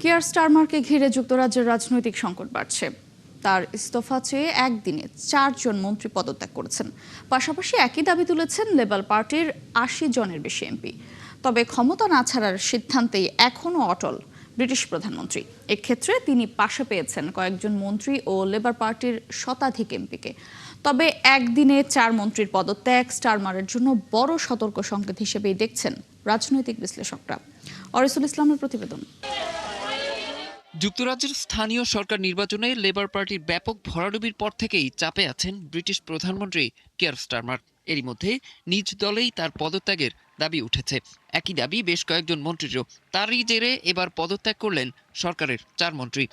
কিয়ার স্টারমারকে ঘিরে যুক্তরাজ্যের রাজনৈতিক সংকট বাড়ছে। তার ইস্তফা চেয়ে একদিনে 4 জন মন্ত্রী পদত্যাগ করেছেন। পাশাপাশি একই দাবি তুলেছেন লেবার পার্টির 80 জনের বেশি এমপি। তবে ক্ষমতা না ছাড়ার সিদ্ধান্তেই এখনও অটল ব্রিটিশ প্রধানমন্ত্রী। এক্ষেত্রে তিনি পাশে পেয়েছেন কয়েকজন মন্ত্রী ও লেবার পার্টির শতাধিক এমপিকে। তবে একদিনে 4 মন্ত্রীর পদত্যাগ স্টারমারের জন্য বড় সতর্ক সংকেত হিসেবেই দেখছেন রাজনৈতিক বিশ্লেষকরা। অরিসুল ইসলামের প্রতিবেদন। যুক্তরাজ্যের স্থানীয় সরকার নির্বাচনে লেবার পার্টির ব্যাপক ভরাডুবির পর থেকেই চাপে আছেন ব্রিটিশ প্রধানমন্ত্রী কিয়ার স্টারমার। এরই মধ্যে নিজ দলেই তার পদত্যাগের দাবি উঠেছে। একই দাবি বেশ কয়েকজন মন্ত্রীরও। তারই জেরে এবার পদত্যাগ করলেন সরকারের 4 মন্ত্রী।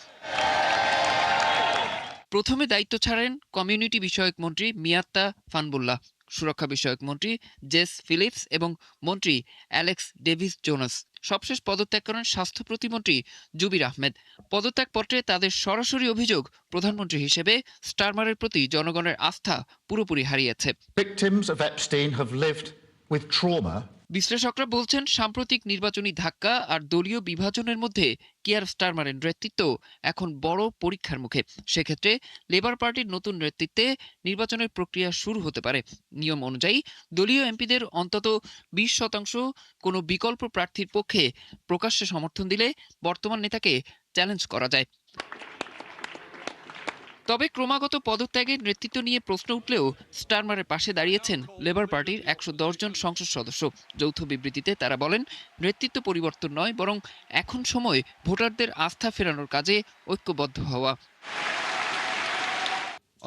প্রথমে দায়িত্ব ছাড়েন কমিউনিটি বিষয়ক মন্ত্রী মিয়াত্তা ফানবুল্লাহ, সুরক্ষা বিষয়ক মন্ত্রী জেস ফিলিপস এবং মন্ত্রী অ্যালেক্স ডেভিস জোনাস। সবশেষ পদত্যাগ করেন স্বাস্থ্য প্রতিমন্ত্রী জুবির আহমেদ। পদত্যাগপত্রে তাদের সরাসরি অভিযোগ, প্রধানমন্ত্রী হিসেবে স্টারমারের প্রতি জনগণের আস্থা পুরোপুরি হারিয়েছে। Victims of Epstein have lived with trauma. বিশ্লেষকরা বলছেন, সাম্প্রতিক নির্বাচনী ধাক্কা আর দলীয় বিভাজনের মধ্যে কিয়ার স্টারমারের নেতৃত্ব এখন বড় পরীক্ষার মুখে। সেক্ষেত্রে লেবার পার্টির নতুন নেতৃত্বে নির্বাচনের প্রক্রিয়া শুরু হতে পারে। নিয়ম অনুযায়ী দলীয় এমপিদের অন্তত 20% কোনো বিকল্প প্রার্থীর পক্ষে প্রকাশ্যে সমর্থন দিলে বর্তমান নেতাকে চ্যালেঞ্জ করা যায়। তবে ক্রমাগত পদত্যাগের নেতৃত্ব নিয়ে প্রশ্ন উঠলেও স্টারমারের পাশে দাঁড়িয়েছেন লেবার পার্টির 110 জন সংসদ সদস্য। যৌথ বিবৃতিতে তারা বলেন, নেতৃত্ব পরিবর্তন নয়, বরং এখন সময় ভোটারদের আস্থা ফেরানোর কাজে ঐক্যবদ্ধ হওয়া।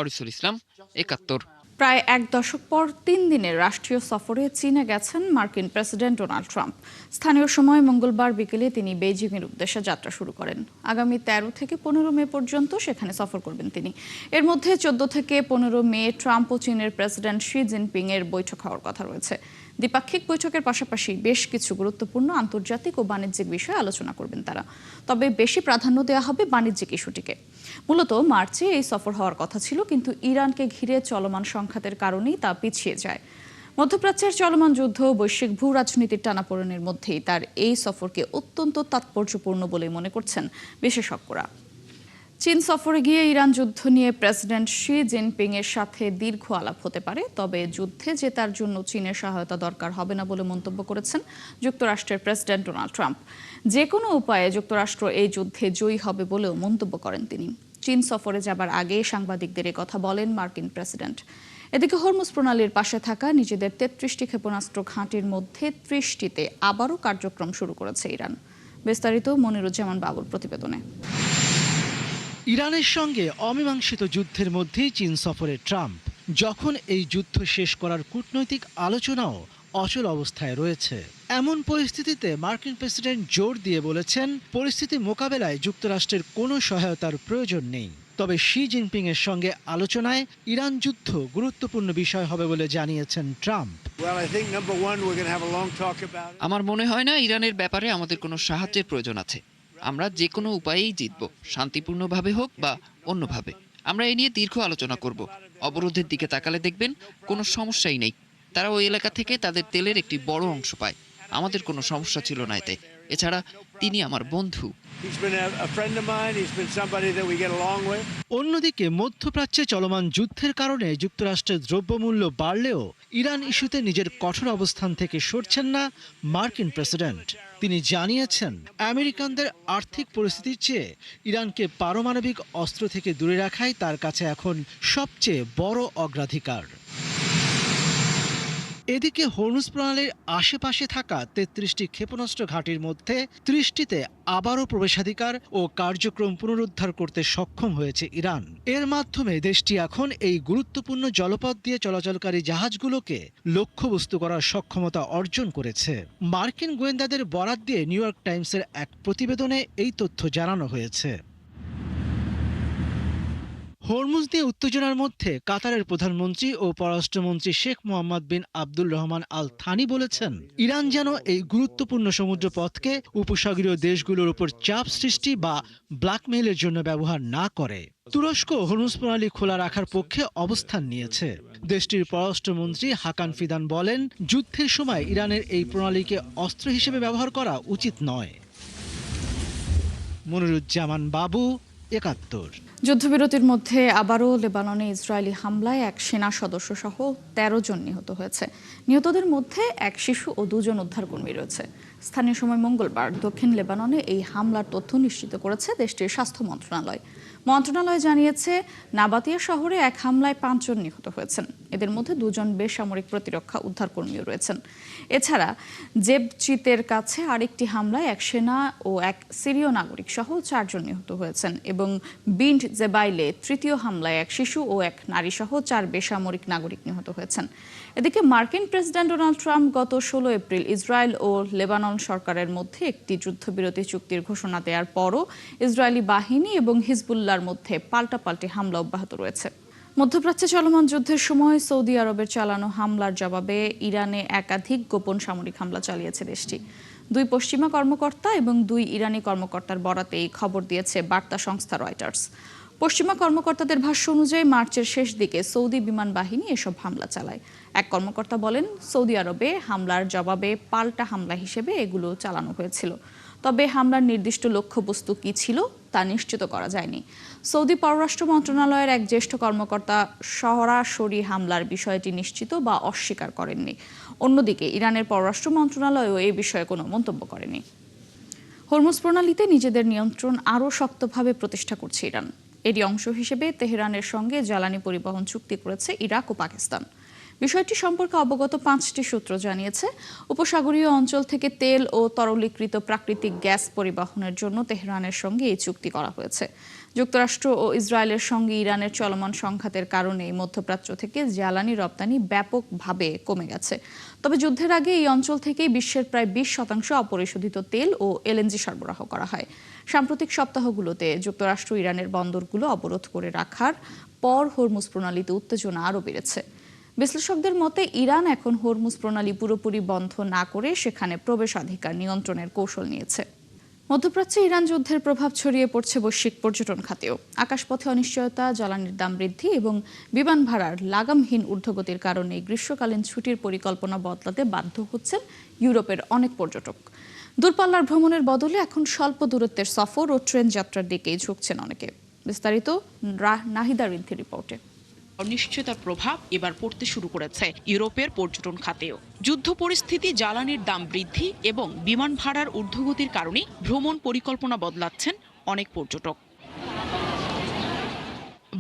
অরিসুল ইসলাম, 71। প্রায় 1 দশক পর 3 দিনের রাষ্ট্রীয় সফরে চীনে গেছেন মার্কিন প্রেসিডেন্ট ডোনাল্ড ট্রাম্প। স্থানীয় সময় মঙ্গলবার বিকেলে তিনি বেইজিংয়ের উদ্দেশ্যে যাত্রা শুরু করেন। আগামী 13 থেকে 15 মে পর্যন্ত সেখানে সফর করবেন তিনি। এর মধ্যে 14 থেকে 15 মে ট্রাম্প ও চীনের প্রেসিডেন্ট শি জিনপিং এর বৈঠক হওয়ার কথা রয়েছে। দ্বিপাক্ষিক বৈঠকের পাশাপাশি বেশ কিছু গুরুত্বপূর্ণ আন্তর্জাতিক ও বাণিজ্যিক বিষয়ে আলোচনা করবেন তারা। তবে বেশি প্রাধান্য দেওয়া হবে বাণিজ্যিক ইস্যুটিকে। মূলত মার্চে এই সফর হওয়ার কথা ছিল, কিন্তু ইরানকে ঘিরে চলমান সংঘাতের কারণেই তা পিছিয়ে যায়। মধ্যপ্রাচ্যের চলমান যুদ্ধ ও বৈশ্বিক ভূ রাজনীতির টানাপোড়েনের মধ্যেই তার এই সফরকে অত্যন্ত তাৎপর্যপূর্ণ বলে মনে করছেন বিশেষজ্ঞরা। চীন সফরে গিয়ে ইরান যুদ্ধ নিয়ে প্রেসিডেন্ট শি জিনপিং এর সাথে দীর্ঘ আলাপ হতে পারে। তবে যুদ্ধে জেতার জন্য চীনের সহায়তা দরকার হবে না বলে মন্তব্য করেছেন যুক্তরাষ্ট্রের প্রেসিডেন্ট ডোনাল্ড ট্রাম্প। যে কোনো উপায়ে যুক্তরাষ্ট্র এই যুদ্ধে জয়ী হবে বলেও মন্তব্য করেন তিনি। চীন সফরে যাবার আগে সাংবাদিকদের কথা বলেন মার্কিন প্রেসিডেন্ট। এদিকে হরমুজ প্রণালীর পাশে থাকা নিজেদের 33টি ক্ষেপণাস্ত্র ঘাঁটির মধ্যে 30টিতে আবারও কার্যক্রম শুরু করেছে ইরান। বিস্তারিত মনিরুজ্জামান বাবুর প্রতিবেদনে। ইরানের সঙ্গে অমীমাংসিত যুদ্ধের মধ্যেই চীন সফরে ট্রাম্প, যখন এই যুদ্ধ শেষ করার কূটনৈতিক আলোচনাও অচল অবস্থায় রয়েছে। এমন পরিস্থিতিতে মার্কিন প্রেসিডেন্ট জোর দিয়ে বলেছেন, পরিস্থিতি মোকাবেলায় যুক্তরাষ্ট্রের কোনো সহায়তার প্রয়োজন নেই। তবে শি জিনপিং এর সঙ্গে আলোচনায় ইরান যুদ্ধ গুরুত্বপূর্ণ বিষয় হবে বলে জানিয়েছেন ট্রাম্প। আমার মনে হয় না ইরানের ব্যাপারে আমাদের কোনো সাহায্যের প্রয়োজন আছে। আমরা যে কোনো উপায়েই জিতব, শান্তিপূর্ণভাবে হোক বা অন্যভাবে। আমরা এ নিয়ে দীর্ঘ আলোচনা করব। অবরোধের দিকে তাকালে দেখবেন কোনো সমস্যাই নেই। তারা ওই এলাকা থেকে তাদের তেলের একটি বড় অংশ পায়। আমাদের কোনো সমস্যা ছিল না এতে। এছাড়া তিনি আমার বন্ধু। অন্যদিকে মধ্যপ্রাচ্যে চলমান যুদ্ধের কারণে যুক্তরাষ্ট্রের দ্রব্যমূল্য বাড়লেও ইরান ইস্যুতে নিজের কঠোর অবস্থান থেকে সরছেন না মার্কিন প্রেসিডেন্ট। তিনি জানিয়েছেন, আমেরিকানদের আর্থিক পরিস্থিতির চেয়ে ইরানকে পারমাণবিক অস্ত্র থেকে দূরে রাখাই তার কাছে এখন সবচেয়ে বড় অগ্রাধিকার। এদিকে হরমুজ প্রণালীর আশেপাশে থাকা 33টি ক্ষেপণাস্ত্র ঘাঁটির মধ্যে 30টিতে আবারও প্রবেশাধিকার ও কার্যক্রম পুনরুদ্ধার করতে সক্ষম হয়েছে ইরান। এর মাধ্যমে দেশটি এখন এই গুরুত্বপূর্ণ জলপথ দিয়ে চলাচলকারী জাহাজগুলোকে লক্ষ্যবস্তু করার সক্ষমতা অর্জন করেছে। মার্কিন গোয়েন্দাদের বরাত দিয়ে নিউ ইয়র্ক টাইমসের এক প্রতিবেদনে এই তথ্য জানানো হয়েছে। হরমুজ দিয়ে উত্তেজনার মধ্যে কাতারের প্রধানমন্ত্রী ও পররাষ্ট্রমন্ত্রী শেখ মোহাম্মদ বিন আব্দুল রহমান আল থানি বলেছেন, ইরান যেন এই গুরুত্বপূর্ণ সমুদ্রপথকে উপসাগরীয় দেশগুলোর উপর চাপ সৃষ্টি বা ব্ল্যাকমেইলের জন্য ব্যবহার না করে। তুরস্ক হরমুজ প্রণালী খোলা রাখার পক্ষে অবস্থান নিয়েছে। দেশটির পররাষ্ট্রমন্ত্রী হাকান ফিদান বলেন, যুদ্ধের সময় ইরানের এই প্রণালীকে অস্ত্র হিসেবে ব্যবহার করা উচিত নয়। মনিরুজ্জামান বাবু, ৭১। যুদ্ধবিরতির মধ্যে আবারও লেবাননে ইসরায়েলি হামলায় এক সেনা সদস্য সহ ১৩ জন নিহত হয়েছে। নিহতদের মধ্যে এক শিশু ও ২ জন উদ্ধারকর্মী রয়েছে। স্থানীয় সময় মঙ্গলবার দক্ষিণ লেবাননে এই হামলার তথ্য নিশ্চিত করেছে দেশটির স্বাস্থ্য মন্ত্রণালয়। মন্ত্রণালয় জানিয়েছে, নাবাতিয়া শহরে এক হামলায় ৫ জন নিহত হয়েছেন। এদের মধ্যে ২ জন বেসামরিক প্রতিরক্ষা উদ্ধারকর্মীও রয়েছেন। এছাড়া জেবচিতের কাছে আরেকটি হামলায় এক সেনা ও এক সিরীয় নাগরিক সহ ৪ জন নিহত হয়েছেন এবং বিন্ট জেবাইলে তৃতীয় হামলায় এক শিশু ও এক নারী সহ ৪ বেসামরিক নাগরিক নিহত হয়েছেন। এদিকে মার্কিন প্রেসিডেন্ট ডোনাল্ড ট্রাম্প গত ১৬ এপ্রিল ইসরায়েল ও লেবানন সরকারের মধ্যে একটি যুদ্ধবিরতি চুক্তির ঘোষণা দেওয়ার পরও ইসরায়েলি বাহিনী এবং হিজবুল্লাহর মধ্যে পাল্টাপাল্টি হামলা অব্যাহত রয়েছে। মধ্যপ্রাচ্যে চলমান যুদ্ধের সময় সৌদি আরবের চালানো হামলার জবাবে ইরানে একাধিক গোপন সামরিক হামলা চালিয়েছে দেশটি। ২ পশ্চিমা কর্মকর্তা এবং ২ ইরানি কর্মকর্তার বরাতে এই খবর দিয়েছে বার্তা সংস্থা রয়টার্স। পশ্চিমা কর্মকর্তাদের ভাষ্য অনুযায়ী মার্চের শেষ দিকে সৌদি বিমান বাহিনী এসব হামলা চালায়। এক কর্মকর্তা বলেন, সৌদি আরবে হামলার জবাবে পাল্টা হামলা হিসেবে এগুলো চালানো হয়েছিল। তবে হামলার নির্দিষ্ট লক্ষ্যবস্তু কী ছিল তা নিশ্চিত করা যায়নি। সৌদি পররাষ্ট্র মন্ত্রণালয়ের এক জ্যেষ্ঠ কর্মকর্তা সরাসরি হামলার বিষয়টি নিশ্চিত বা অস্বীকার করেননি। অন্যদিকে ইরানের পররাষ্ট্র মন্ত্রণালয়ও এ বিষয়ে কোনো মন্তব্য করেনি। হরমুজ প্রণালীতে নিজেদের নিয়ন্ত্রণ আরও শক্তভাবে প্রতিষ্ঠা করছে ইরান। এরই অংশ হিসেবে তেহরানের সঙ্গে জ্বালানি পরিবহন চুক্তি করেছে ইরাক ও পাকিস্তান। বিষয়টি সম্পর্কে অবগত ৫টি সূত্র জানিয়েছে, উপসাগরীয় অঞ্চল থেকে তেল ও তরলীকৃত প্রাকৃতিক গ্যাস পরিবহনের জন্য তেহরানের সঙ্গে এই চুক্তি করা হয়েছে। যুক্তরাষ্ট্র ও ইসরায়েলের সঙ্গে ইরানের চলমান সংঘাতের কারণে মধ্যপ্রাচ্য থেকে জ্বালানি রপ্তানি ব্যাপকভাবে কমে গেছে। তবে যুদ্ধের আগে এই অঞ্চল থেকেই বিশ্বের প্রায় ২০% অপরিশোধিত তেল ও এলএনজি সরবরাহ করা হয়। সাম্প্রতিক সপ্তাহগুলোতে যুক্তরাষ্ট্র ইরানের বন্দরগুলো অবরোধ করে রাখার পর হরমুজ প্রণালীতে উত্তেজনা আরও বেড়েছে। বিশ্লেষকদের মতে ইরান এখন হরমুজ প্রণালী পুরোপুরি বন্ধ না করে সেখানে প্রবেশাধিকার নিয়ন্ত্রণের কৌশল নিয়েছে। মধ্যপ্রাচ্যে ইরান যুদ্ধের প্রভাব ছড়িয়ে পড়ছে বৈশ্বিক পর্যটন খাতেও। আকাশপথে অনিশ্চয়তা, জ্বালানির দাম বৃদ্ধি এবং বিমান ভাড়ার লাগামহীন ঊর্ধ্বগতির কারণে গ্রীষ্মকালীন ছুটির পরিকল্পনা বদলাতে বাধ্য হচ্ছেন ইউরোপের অনেক পর্যটক। দূরপাল্লার ভ্রমণের বদলে এখন স্বল্প দূরত্বের সফর ও ট্রেন যাত্রার দিকেই ঝুঁকছেন অনেকে। বিস্তারিত নাহিদা রিন্থির রিপোর্টে। অনিশ্চয়তার প্রভাব এবার পড়তে শুরু করেছে ইউরোপের পর্যটন খাতেও। যুদ্ধ পরিস্থিতি, জ্বালানির দাম বৃদ্ধি এবং বিমান ভাড়ার ঊর্ধ্বগতির কারণে ভ্রমণ পরিকল্পনা বদলাচ্ছেন অনেক পর্যটক।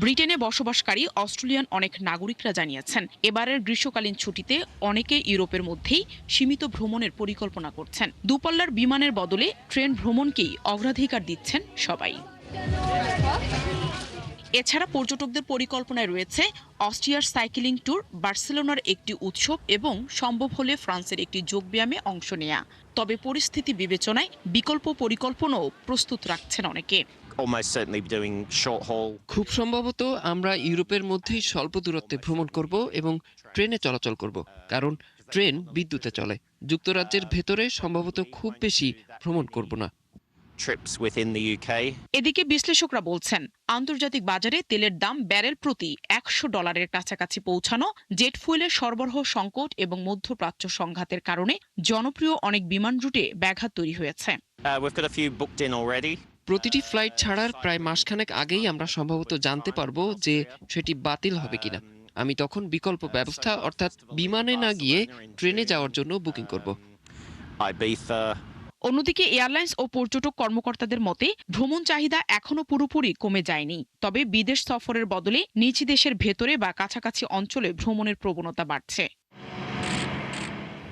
ব্রিটেনে বসবাসকারী অস্ট্রেলিয়ান অনেক নাগরিকরা জানিয়েছেন, এবারের গ্রীষ্মকালীন ছুটিতে অনেকে ইউরোপের মধ্যেই সীমিত ভ্রমণের পরিকল্পনা করছেন। দূরপাল্লার বিমানের বদলে ট্রেন ভ্রমণকেই অগ্রাধিকার দিচ্ছেন সবাই। এছাড়া পর্যটকদের পরিকল্পনায় রয়েছে অস্ট্রিয়ার সাইক্লিং ট্যুর, বার্সেলোনার একটি উৎসব এবং সম্ভব হলে ফ্রান্সের একটি যোগব্যায়ামে অংশ নেয়া। তবে পরিস্থিতি বিবেচনায় বিকল্প পরিকল্পনাও প্রস্তুত রাখছেন অনেকে। খুব সম্ভবত আমরা ইউরোপের মধ্যেই স্বল্প দূরত্বে ভ্রমণ করব এবং ট্রেনে চলাচল করব, কারণ ট্রেন বিদ্যুতে চলে। যুক্তরাজ্যের ভেতরে সম্ভবত খুব বেশি ভ্রমণ করব না। এদিকে বিশ্লেষকরা বলছেন, আন্তর্জাতিক বাজারে তেলের দাম ব্যারেল প্রতি $100 কাছাকাছি পৌঁছানো, জেট ফুয়েলের সরবরাহ সংকট এবং মধ্যপ্রাচ্য সংঘাতের কারণে জনপ্রিয় অনেক বিমান রুটে ব্যাঘাত তৈরি হয়েছে। প্রতিটি ফ্লাইট ছাড়ার প্রায় মাসখানেক আগেই আমরা সম্ভবত জানতে পারবো যে সেটি বাতিল হবে কিনা। আমি তখন বিকল্প ব্যবস্থা অর্থাৎ বিমানে না গিয়ে ট্রেনে যাওয়ার জন্য বুকিং করব। অন্যদিকে এয়ারলাইন্স ও পর্যটক কর্মকর্তাদের মতে ভ্রমণ চাহিদা এখনো পুরোপুরি কমে যায়নি। তবে বিদেশ সফরের বদলে নিজ দেশের ভেতরে বা কাছাকাছি অঞ্চলে ভ্রমণের প্রবণতা বাড়ছে।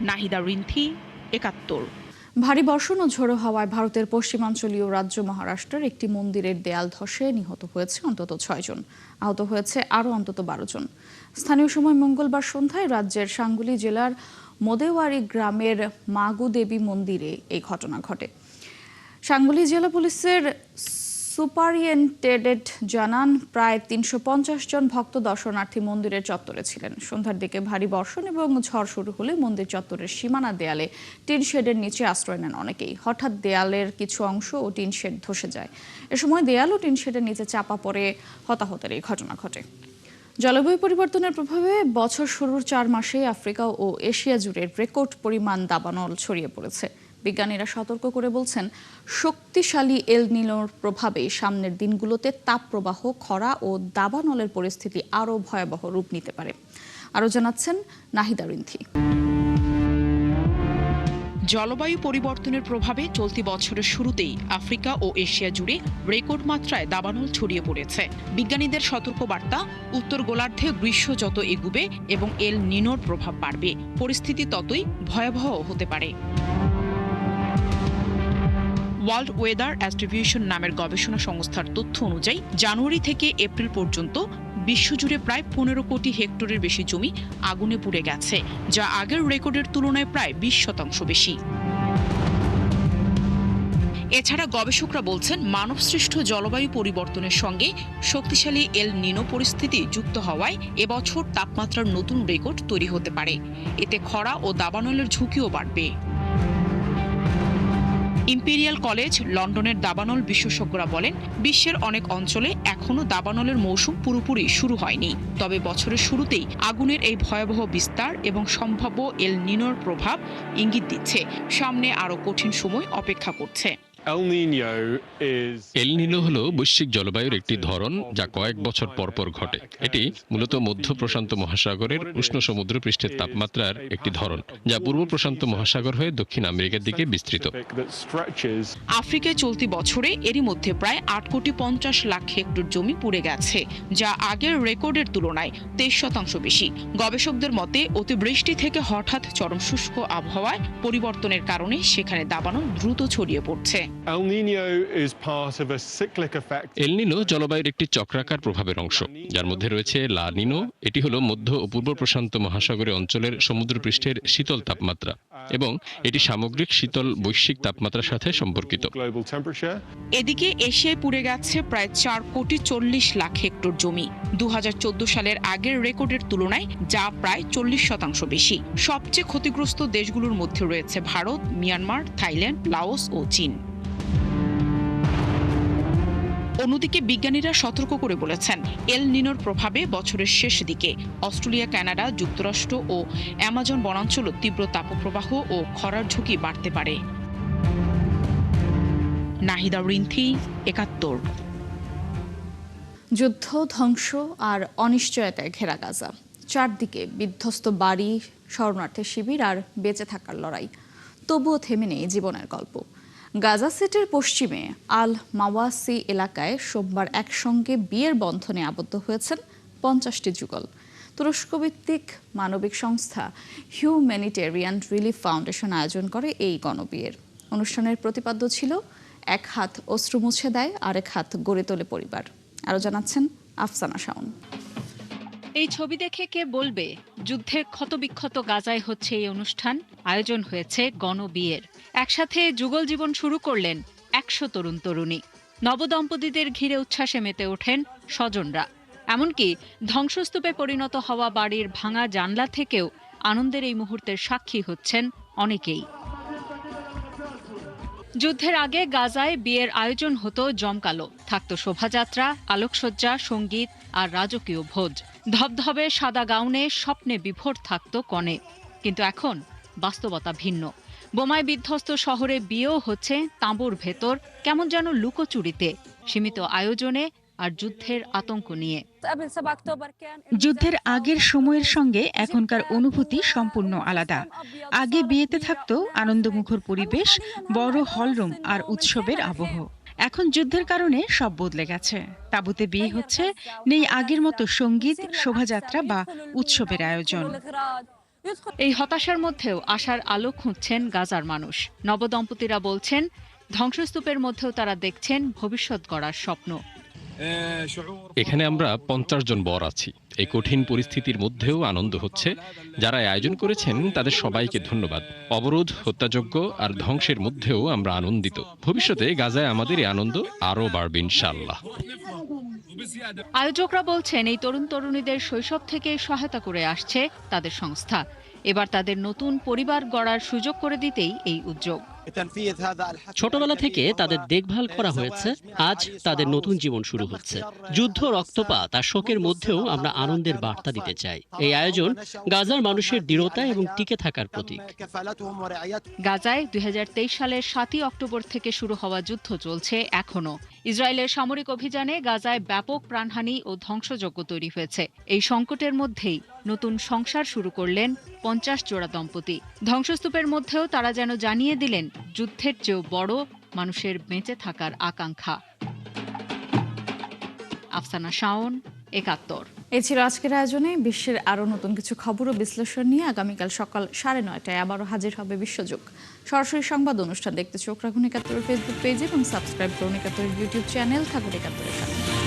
নাহিদা রিন্থি, ৭১। ভারী বর্ষণ ও ঝোড়ো হাওয়ায় ভারতের পশ্চিমাঞ্চলীয় রাজ্য মহারাষ্ট্রের একটি মন্দিরের দেয়াল ধসে নিহত হয়েছে অন্তত ৬ জন, আহত হয়েছে আরও অন্তত ১২ জন। স্থানীয় সময় মঙ্গলবার সন্ধ্যায় রাজ্যের সাঙ্গুলি জেলার মোদেওয়ারি গ্রামের মাগু দেবী মন্দিরে এই ঘটনা ঘটে। সাঙ্গুলি জেলা পুলিশের সুপারিনটেন্ডেন্ট জানান, প্রায় ৩৫০ জন ভক্ত দর্শনার্থী মন্দিরের চত্বরে ছিলেন। সন্ধ্যার দিকে ভারী বর্ষণ এবং ঝড় শুরু হলে মন্দির চত্বরের সীমানা দেয়ালে টিন শেডের নিচে আশ্রয় নেন অনেকেই। হঠাৎ দেয়ালের কিছু অংশ ও টিন শেড ধসে যায়। এ সময় দেয়াল ও টিন শেডের নিচে চাপা পড়ে হতাহতের এই ঘটনা ঘটে। জলবায়ু পরিবর্তনের প্রভাবে বছর শুরুর ৪ মাসে আফ্রিকা ও এশিয়া জুড়ে রেকর্ড পরিমাণ দাবানল ছড়িয়ে পড়েছে। বিজ্ঞানীরা সতর্ক করে বলছেন, শক্তিশালী এল নিনোর প্রভাবে সামনের দিনগুলোতে তাপপ্রবাহ, খরা ও দাবানলের পরিস্থিতি আরও ভয়াবহ রূপ নিতে পারে। আরও জানাচ্ছেন নাহিদা রিন্থি। জলবায়ু পরিবর্তনের প্রভাবে চলতি বছরের শুরুতেই আফ্রিকা ও এশিয়া জুড়ে রেকর্ড মাত্রায় দাবানল ছড়িয়ে পড়েছে। বিজ্ঞানীদের সতর্কবার্তা, উত্তর গোলার্ধে গ্রীষ্ম যত এগুবে এবং এল নিনোর প্রভাব বাড়বে, পরিস্থিতি ততই ভয়াবহ হতে পারে। ওয়ার্ল্ড ওয়েদার অ্যাস্ট্রিবিউশন নামের গবেষণা সংস্থার তথ্য অনুযায়ী জানুয়ারি থেকে এপ্রিল পর্যন্ত বিশ্বজুড়ে প্রায় 15 কোটি হেক্টরের বেশি জমি আগুনে পুড়ে গেছে, যা আগের রেকর্ডের তুলনায় প্রায় 20% বেশি। এছাড়া গবেষকরা বলছেন, মানবসৃষ্ট জলবায়ু পরিবর্তনের সঙ্গে শক্তিশালী এল নিনো পরিস্থিতি যুক্ত হওয়ায় এবছর তাপমাত্রার নতুন রেকর্ড তৈরি হতে পারে। এতে খরা ও দাবানলের ঝুঁকিও বাড়বে। ইম্পেরিয়াল কলেজ লন্ডনের দাবানল বিশেষজ্ঞরা বলেন, বিশ্বের অনেক অঞ্চলে এখনও দাবানলের মৌসুম পুরোপুরি শুরু হয়নি। তবে বছরের শুরুতেই আগুনের এই ভয়াবহ বিস্তার এবং সম্ভাব্য এল নিনোর প্রভাব ইঙ্গিত দিচ্ছে সামনে আরও কঠিন সময় অপেক্ষা করছে। এল নিনো হলো বৈশ্বিক জলবায়ুর একটি ধরন, যা কয়েক বছর পর পর ঘটে। এটি মূলত মধ্য প্রশান্ত মহাসাগরের উষ্ণ সমুদ্র পৃষ্ঠের তাপমাত্রার একটি ধরন, যা পূর্ব প্রশান্ত মহাসাগর হয়ে দক্ষিণ আমেরিকার দিকে বিস্তৃত। আফ্রিকায় চলতি বছরে এরই মধ্যে প্রায় 8,50,00,000 হেক্টর জমি পুড়ে গেছে, যা আগের রেকর্ডের তুলনায় 23% বেশি। গবেষকদের মতে, অতিবৃষ্টি থেকে হঠাৎ চরম শুষ্ক আবহাওয়ায় পরিবর্তনের কারণে সেখানে দাবানল দ্রুত ছড়িয়ে পড়ছে। এল নিনো জলবায়ুর একটি চক্রাকার প্রভাবের অংশ, যার মধ্যে রয়েছে লা নিনো। এটি হলো মধ্য ও পূর্ব প্রশান্ত মহাসাগরীয় অঞ্চলের সমুদ্রপৃষ্ঠের শীতল তাপমাত্রা, এবং এটি সামগ্রিক শীতল বৈশ্বিক তাপমাত্রার সাথে সম্পর্কিত। এদিকে এশিয়ায় পুড়ে গেছে প্রায় 4,40,00,000 হেক্টর জমি, 2014 সালের আগের রেকর্ডের তুলনায়, যা প্রায় 40% বেশি। সবচেয়ে ক্ষতিগ্রস্ত দেশগুলোর মধ্যে রয়েছে ভারত, মিয়ানমার, থাইল্যান্ড, লাওস ও চীন। অন্যদিকে বিজ্ঞানীরা সতর্ক করে বলেছেন, এল নিনোর প্রভাবে বছরের শেষ দিকে অস্ট্রেলিয়া, কানাডা, যুক্তরাষ্ট্র ও অ্যামাজন বনাঞ্চল তীব্র তাপপ্রবাহ ও খরার ঝুঁকি বাড়তে পারে। নাহিদা রিন্থি, 71। যুদ্ধ, ধ্বংস আর অনিশ্চয়তায় ঘেরা গাজা। চারদিকে বিধ্বস্ত বাড়ি, শরণার্থী শিবির আর বেঁচে থাকার লড়াই। তবুও থেমে নেই জীবনের গল্প। গাজা সিটির পশ্চিমে আল মাওয়াসি এলাকায় সোমবার একসঙ্গে বিয়ের বন্ধনে আবদ্ধ হয়েছেন 50টি যুগল। তুরস্ক ভিত্তিক মানবিক সংস্থা হিউম্যানিটেরিয়ান রিলিফ ফাউন্ডেশন আয়োজন করে এই গণবিয়ের অনুষ্ঠানের প্রতিপাদ্য ছিল, এক হাত অশ্রু মুছে দেয়, আরেক হাত গড়ে তোলে পরিবার। আরও জানাচ্ছেন আফসানা শাওন। এই ছবি দেখে কে বলবে যুদ্ধে ক্ষতবিক্ষত গাজায় হচ্ছে এই অনুষ্ঠান? আয়োজন হয়েছে গণবিয়ের। একসাথে যুগল জীবন শুরু করলেন 100 তরুণ তরুণী। নবদম্পতিদের ঘিরে উচ্ছ্বাসে মেতে ওঠেন স্বজনরা। এমনকি ধ্বংসস্তূপে পরিণত হওয়া বাড়ির ভাঙা জানলা থেকেও আনন্দের এই মুহূর্তের সাক্ষী হচ্ছেন অনেকেই। যুদ্ধের আগে গাজায় বিয়ের আয়োজন হতো জমকালো, থাকতো শোভাযাত্রা, আলোকসজ্জা, সঙ্গীত আর রাজকীয় ভোজ। ধবধবে সাদা গাউনে স্বপ্নে বিভোর থাকতো কনে। কিন্তু এখন বাস্তবতা ভিন্ন। বোমায় বিধ্বস্ত শহরে বিয়েও হচ্ছে তাঁবুর ভেতর, কেমন যেন লুকোচুরিতে, সীমিত আয়োজনে আর যুদ্ধের আতঙ্ক নিয়ে। যুদ্ধের আগের সময়ের সঙ্গে এখনকার অনুভূতি সম্পূর্ণ আলাদা। আগে বিয়েতে থাকতো আনন্দমুখর পরিবেশ, বড় হলরুম আর উৎসবের আবহ। এখন যুদ্ধের কারণে সব বদলে গেছে। তাঁবুতে বিয়ে হচ্ছে, নেই আগের মতো সঙ্গীত, শোভাযাত্রা বা উৎসবের আয়োজন। এই হতাশার মধ্যেও আশার আলো খুঁজছেন গাজার মানুষ। নবদম্পতিরা বলছেন, ধ্বংসস্তূপের মধ্যেও তারা দেখছেন ভবিষ্যৎ গড়ার স্বপ্ন। এখানে আমরা 50 জন বর আছি। এই কঠিন পরিস্থিতির মধ্যেও আনন্দ হচ্ছে। যারা আয়োজন করেছেন তাদের সবাইকে ধন্যবাদ। অবরোধ, হত্যাযজ্ঞ আর ধ্বংসের মধ্যেও আমরা আনন্দিত। ভবিষ্যতে গাজায় আমাদের এই আনন্দ আরও বাড়বে ইনশাআল্লাহ। আয়োজকরা বলছেন, এই তরুণ তরুণীদের শৈশব থেকে সহায়তা করে আসছে তাদের সংস্থা। এবার তাদের নতুন পরিবার গড়ার সুযোগ করে দিতেই এই উদ্যোগ। ছোটবেলা থেকে তাদের দেখভাল করা হয়েছে, আজ তাদের নতুন জীবন শুরু হচ্ছে। যুদ্ধ, রক্তপাত আর শোকের মধ্যেও আমরা আনন্দের বার্তা দিতে চাই। এই আয়োজন গাজার মানুষের দৃঢ়তা এবং টিকে থাকার প্রতীক। গাজায় 2023 সালের 7ই অক্টোবর থেকে শুরু হওয়া যুদ্ধ চলছে এখনো। ইসরায়েলের সামরিক অভিযানে গাজায় ব্যাপক প্রাণহানি ও ধ্বংসযজ্ঞ তৈরি হয়েছে। এই সংকটের মধ্যেই নতুন সংসার শুরু করলেন 50 জোড়া দম্পতি। ধ্বংসস্তূপের মধ্যেও তারা যেন জানিয়ে দিলেন যুদ্ধের চেয়েও বড় মানুষের বেঁচে থাকার আকাঙ্ক্ষা। আফসানা শাওন, 71। এই ছিল আজকের আয়োজনে। বিশ্বের আরও নতুন কিছু খবর ও বিশ্লেষণ নিয়ে আগামীকাল সকাল 9:30টায় আবারও হাজির হবে বিশ্বযোগ। সরাসরি সংবাদ অনুষ্ঠান দেখতে চোখ রাখুন 71 ফেসবুক পেজে এবং সাবস্ক্রাইব করুন 71 ইউটিউব চ্যানেল। থাকুন 71 এর সাথে।